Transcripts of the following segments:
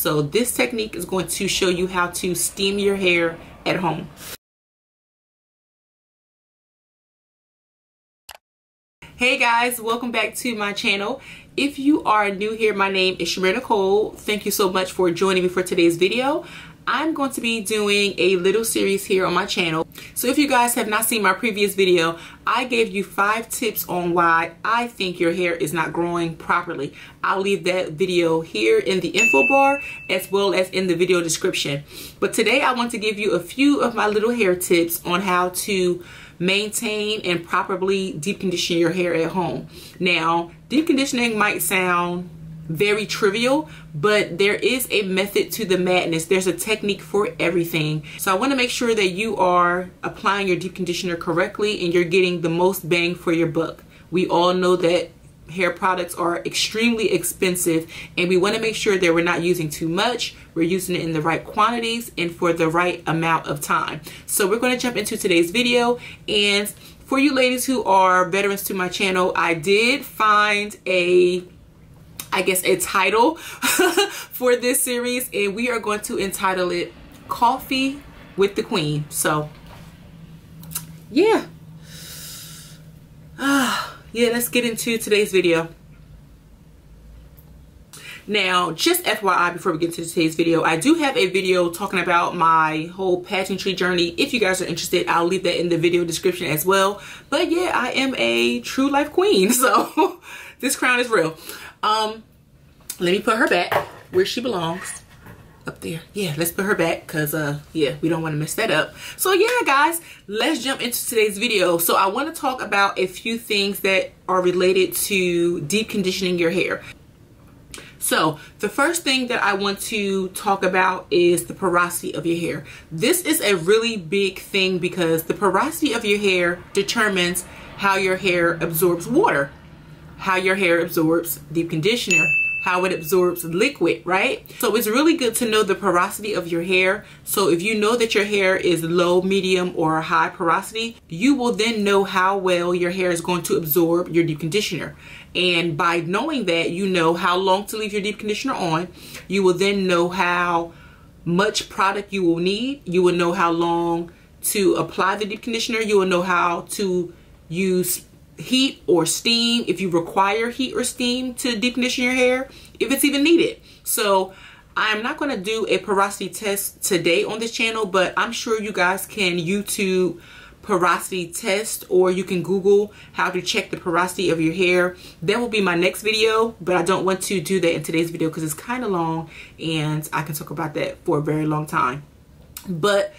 So this technique is going to show you how to steam your hair at home. Hey guys, welcome back to my channel. If you are new here, my name is Shamir Nicole. Thank you so much for joining me for today's video. I'm going to be doing a little series here on my channel. So if you guys have not seen my previous video, I gave you 5 tips on why I think your hair is not growing properly. I'll leave that video here in the info bar as well as in the video description. But today I want to give you a few of my little hair tips on how to maintain and properly deep condition your hair at home. Now, deep conditioning might sound very trivial, but there is a method to the madness. There's a technique for everything. So I want to make sure that you are applying your deep conditioner correctly and you're getting the most bang for your buck. We all know that hair products are extremely expensive, and we want to make sure that we're not using too much. We're using it in the right quantities and for the right amount of time. So we're going to jump into today's video. And for you ladies who are veterans to my channel, I did find a title for this series, and we are going to entitle it Coffee with the Queen. So yeah. Let's get into today's video. Now, just FYI, before we get into today's video, I do have a video talking about my whole pageantry journey. If you guys are interested, I'll leave that in the video description as well. But yeah, I am a true life queen, so this crown is real. Let me put her back where she belongs. Up there. Yeah, let's put her back because yeah, we don't want to mess that up. So yeah guys, let's jump into today's video. So I want to talk about a few things that are related to deep conditioning your hair. So the first thing that I want to talk about is the porosity of your hair. This is a really big thing because the porosity of your hair determines how your hair absorbs water, how your hair absorbs deep conditioner, how it absorbs liquid, right? So it's really good to know the porosity of your hair. So if you know that your hair is low, medium, or high porosity, you will then know how well your hair is going to absorb your deep conditioner. And by knowing that, you know how long to leave your deep conditioner on. You will then know how much product you will need. You will know how long to apply the deep conditioner. You will know how to use heat or steam, if you require heat or steam to deep condition your hair, if it's even needed. So I'm not going to do a porosity test today on this channel, but I'm sure you guys can YouTube porosity test, or you can Google how to check the porosity of your hair. That will be my next video, but I don't want to do that in today's video because it's kind of long and I can talk about that for a very long time. But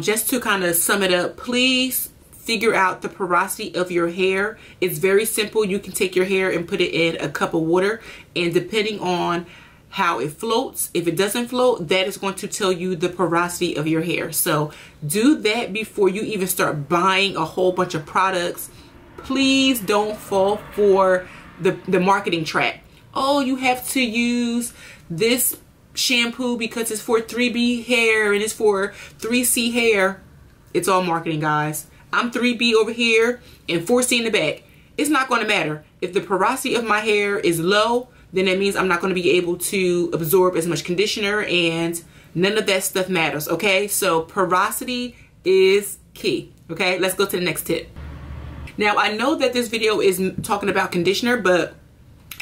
just to kind of sum it up, please figure out the porosity of your hair. It's very simple. You can take your hair and put it in a cup of water, and depending on how it floats, if it doesn't float, that is going to tell you the porosity of your hair. So do that before you even start buying a whole bunch of products. Please don't fall for the marketing trap. Oh, you have to use this shampoo because it's for 3B hair and it's for 3C hair. It's all marketing, guys. I'm 3B over here and 4C in the back. It's not going to matter. If the porosity of my hair is low, then that means I'm not going to be able to absorb as much conditioner, and none of that stuff matters, okay? So porosity is key, okay? Let's go to the next tip. Now, I know that this video is talking about conditioner, but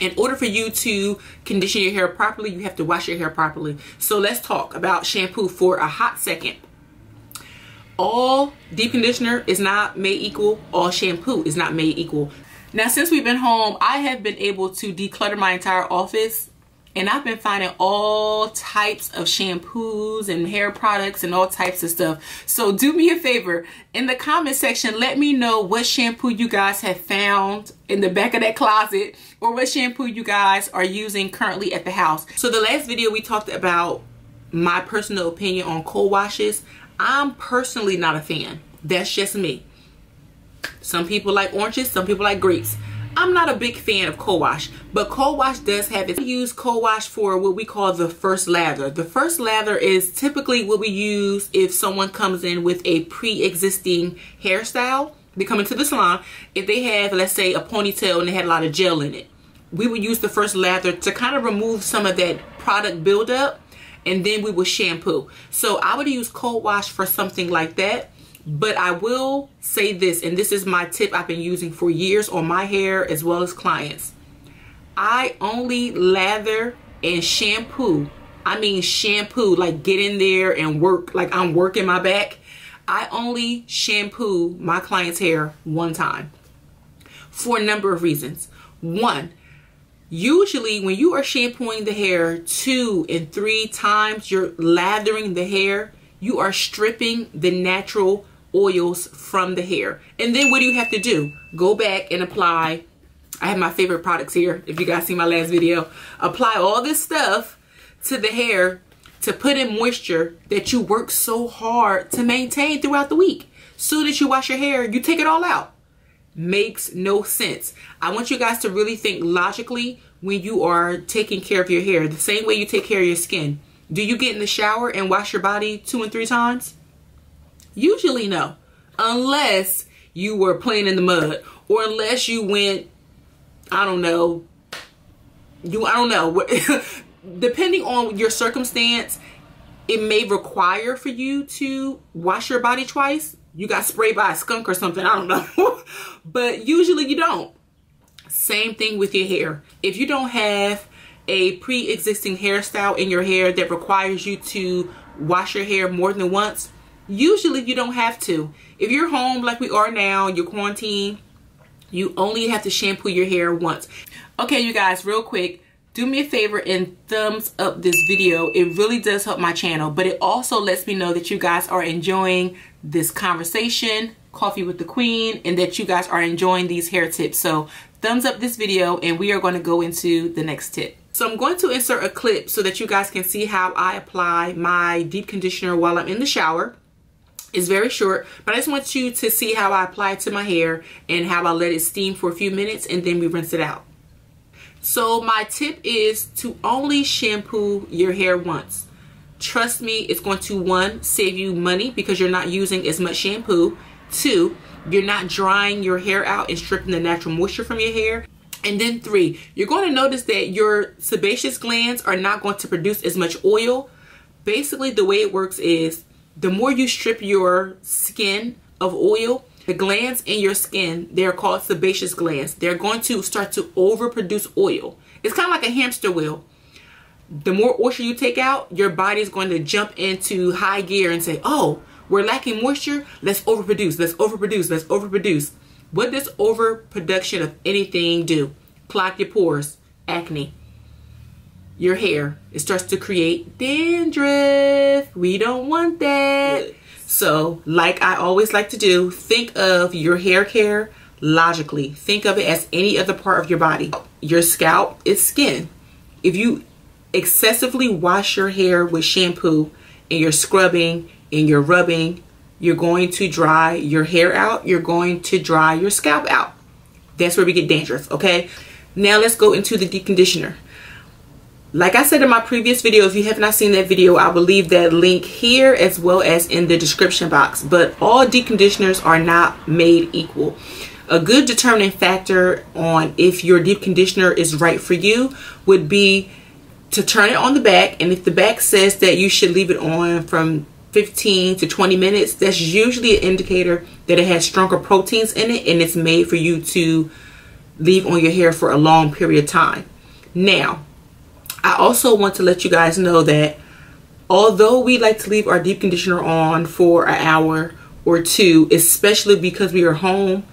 in order for you to condition your hair properly, you have to wash your hair properly. So let's talk about shampoo for a hot second. All deep conditioner is not made equal. All shampoo is not made equal. Now, since we've been home, I have been able to declutter my entire office, and I've been finding all types of shampoos and hair products and all types of stuff. So do me a favor, in the comment section, let me know what shampoo you guys have found in the back of that closet, or what shampoo you guys are using currently at the house. So the last video we talked about my personal opinion on cold washes. I'm personally not a fan. That's just me. Some people like oranges, some people like grapes. I'm not a big fan of cold wash, but cold wash does have it. We use cold wash for what we call the first lather. The first lather is typically what we use if someone comes in with a pre-existing hairstyle. They come into the salon. If they have, let's say, a ponytail and they had a lot of gel in it, we would use the first lather to kind of remove some of that product buildup and then we will shampoo. So I would use cold wash for something like that. But I will say this, and this is my tip I've been using for years on my hair as well as clients. I only lather and shampoo. I mean shampoo, like get in there and work like I'm working my back. I only shampoo my client's hair one time for a number of reasons. One, usually when you are shampooing the hair 2 and 3 times, you're lathering the hair, you are stripping the natural oils from the hair. And then what do you have to do? Go back and apply. I have my favorite products here. If you guys see my last video, apply all this stuff to the hair to put in moisture that you work so hard to maintain throughout the week. Soon as you wash your hair, you take it all out. Makes no sense. I want you guys to really think logically when you are taking care of your hair, the same way you take care of your skin. Do you get in the shower and wash your body 2 and 3 times? Usually no, unless you were playing in the mud, or unless you went, I don't know, depending on your circumstance, it may require for you to wash your body twice. You got sprayed by a skunk or something, I don't know. But usually you don't. Same thing with your hair. If you don't have a pre-existing hairstyle in your hair that requires you to wash your hair more than once, usually you don't have to. If you're home like we are now, you're quarantined, you only have to shampoo your hair once. Okay, you guys, real quick, do me a favor and thumbs up this video. It really does help my channel, but it also lets me know that you guys are enjoying this conversation, Coffee with the Queen, and that you guys are enjoying these hair tips. So thumbs up this video and we are going to go into the next tip. So I'm going to insert a clip so that you guys can see how I apply my deep conditioner while I'm in the shower. It's very short, but I just want you to see how I apply it to my hair and how I let it steam for a few minutes and then we rinse it out. So my tip is to only shampoo your hair once. Trust me, it's going to, 1, save you money because you're not using as much shampoo. 2, you're not drying your hair out and stripping the natural moisture from your hair. And then 3, you're going to notice that your sebaceous glands are not going to produce as much oil. Basically, the way it works is the more you strip your skin of oil, the glands in your skin, they're called sebaceous glands. They're going to start to overproduce oil. It's kind of like a hamster wheel. The more moisture you take out, your body is going to jump into high gear and say, oh, we're lacking moisture. Let's overproduce. Let's overproduce. Let's overproduce. What does overproduction of anything do? Clog your pores, acne. Your hair, it starts to create dandruff. We don't want that. So, like I always like to do, think of your hair care logically. Think of it as any other part of your body. Your scalp is skin. If you excessively wash your hair with shampoo and you're scrubbing and you're rubbing, you're going to dry your hair out. You're going to dry your scalp out. That's where we get dandruff, okay? Now let's go into the deep conditioner. Like I said in my previous video, if you have not seen that video, I will leave that link here as well as in the description box. But all deep conditioners are not made equal. A good determining factor on if your deep conditioner is right for you would be to turn it on the back. And if the back says that you should leave it on from 15 to 20 minutes, that's usually an indicator that it has stronger proteins in it and it's made for you to leave on your hair for a long period of time. Now, I also want to let you guys know that although we like to leave our deep conditioner on for an hour or 2, especially because we are home,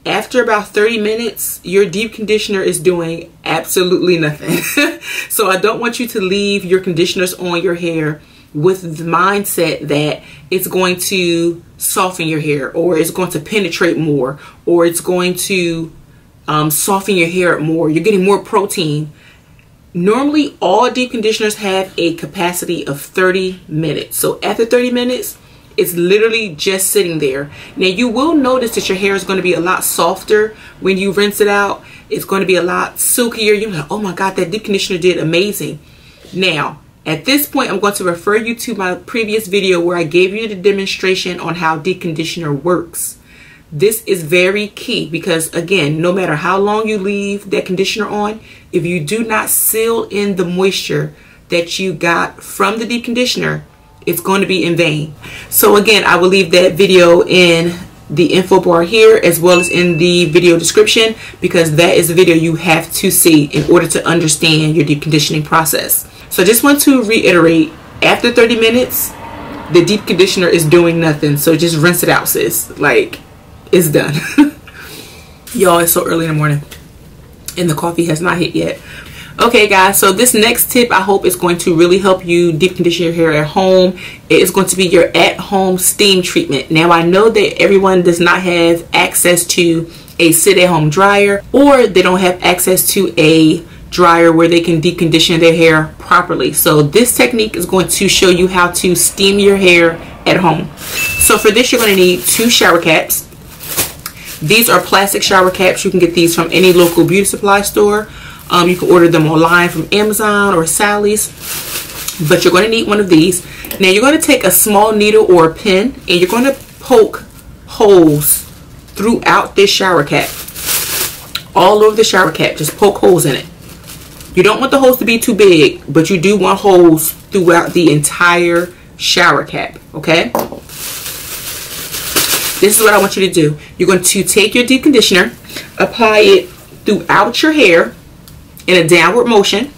after about 30 minutes, your deep conditioner is doing absolutely nothing. So I don't want you to leave your conditioners on your hair with the mindset that it's going to soften your hair, or it's going to penetrate more, or it's going to soften your hair more. You're getting more protein. Normally, all deep conditioners have a capacity of 30 minutes. So after 30 minutes, it's literally just sitting there. Now, you will notice that your hair is going to be a lot softer when you rinse it out. It's going to be a lot silkier. You're like, oh my God, that deep conditioner did amazing. Now, at this point, I'm going to refer you to my previous video where I gave you the demonstration on how deep conditioner works. This is very key because, again, no matter how long you leave that conditioner on, if you do not seal in the moisture that you got from the deep conditioner, it's going to be in vain. So again, I will leave that video in the info bar here as well as in the video description, because that is a video you have to see in order to understand your deep conditioning process. So I just want to reiterate, after 30 minutes, the deep conditioner is doing nothing. So just rinse it out, sis. Like, it's done. Y'all, it's so early in the morning and the coffee has not hit yet. Okay guys, so this next tip I hope is going to really help you deep condition your hair at home. It is going to be your at-home steam treatment. Now I know that everyone does not have access to a sit-at-home dryer, or they don't have access to a dryer where they can deep condition their hair properly. So this technique is going to show you how to steam your hair at home. So for this, you're going to need 2 shower caps. These are plastic shower caps. You can get these from any local beauty supply store. You can order them online from Amazon or Sally's, but you're going to need one of these. Now you're going to take a small needle or a pin and you're going to poke holes throughout this shower cap. All over the shower cap, just poke holes in it. You don't want the holes to be too big, but you do want holes throughout the entire shower cap, okay? This is what I want you to do. You're going to take your deep conditioner, apply it throughout your hair in a downward motion.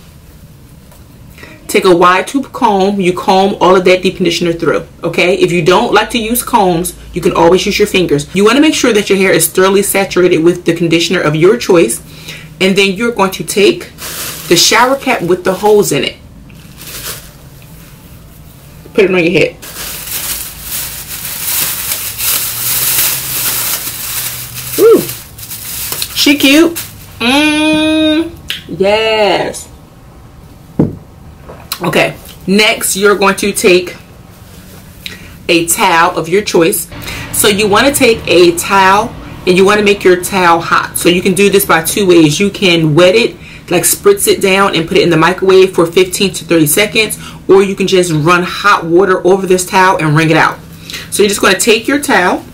Take a wide tube comb. You comb all of that deep conditioner through, okay? If you don't like to use combs, you can always use your fingers. You want to make sure that your hair is thoroughly saturated with the conditioner of your choice, and then you're going to take the shower cap with the holes in it. Put it on your head. Ooh, she cute. Yes. Okay, next you're going to take a towel of your choice. So you want to take a towel and you want to make your towel hot. So you can do this by 2 ways. You can wet it, like spritz it down and put it in the microwave for 15 to 30 seconds, or you can just run hot water over this towel and wring it out. So you're just going to take your towel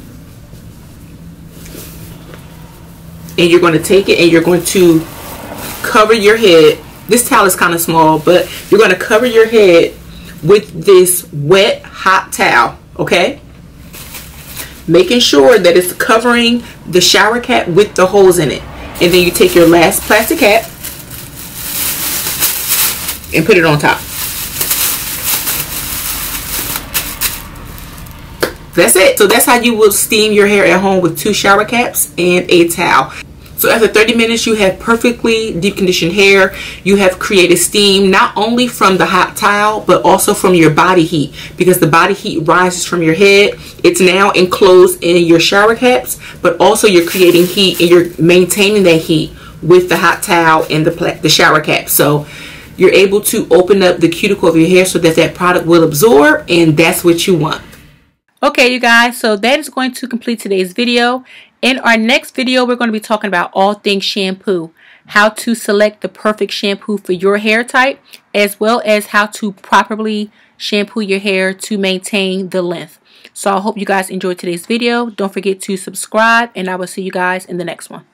and you're going to take it and you're going to cover your head. This towel is kind of small, but you're going to cover your head with this wet hot towel, okay? Making sure that it's covering the shower cap with the holes in it. And then you take your last plastic cap and put it on top. That's it. So that's how you will steam your hair at home with 2 shower caps and a towel. So after 30 minutes, you have perfectly deep conditioned hair. You have created steam not only from the hot towel, but also from your body heat, because the body heat rises from your head. It's now enclosed in your shower caps, but also you're creating heat and you're maintaining that heat with the hot towel and the shower cap. So you're able to open up the cuticle of your hair so that that product will absorb, and that's what you want. Okay, you guys, so that is going to complete today's video. In our next video, we're going to be talking about all things shampoo, how to select the perfect shampoo for your hair type, as well as how to properly shampoo your hair to maintain the length. So I hope you guys enjoyed today's video. Don't forget to subscribe, and I will see you guys in the next one.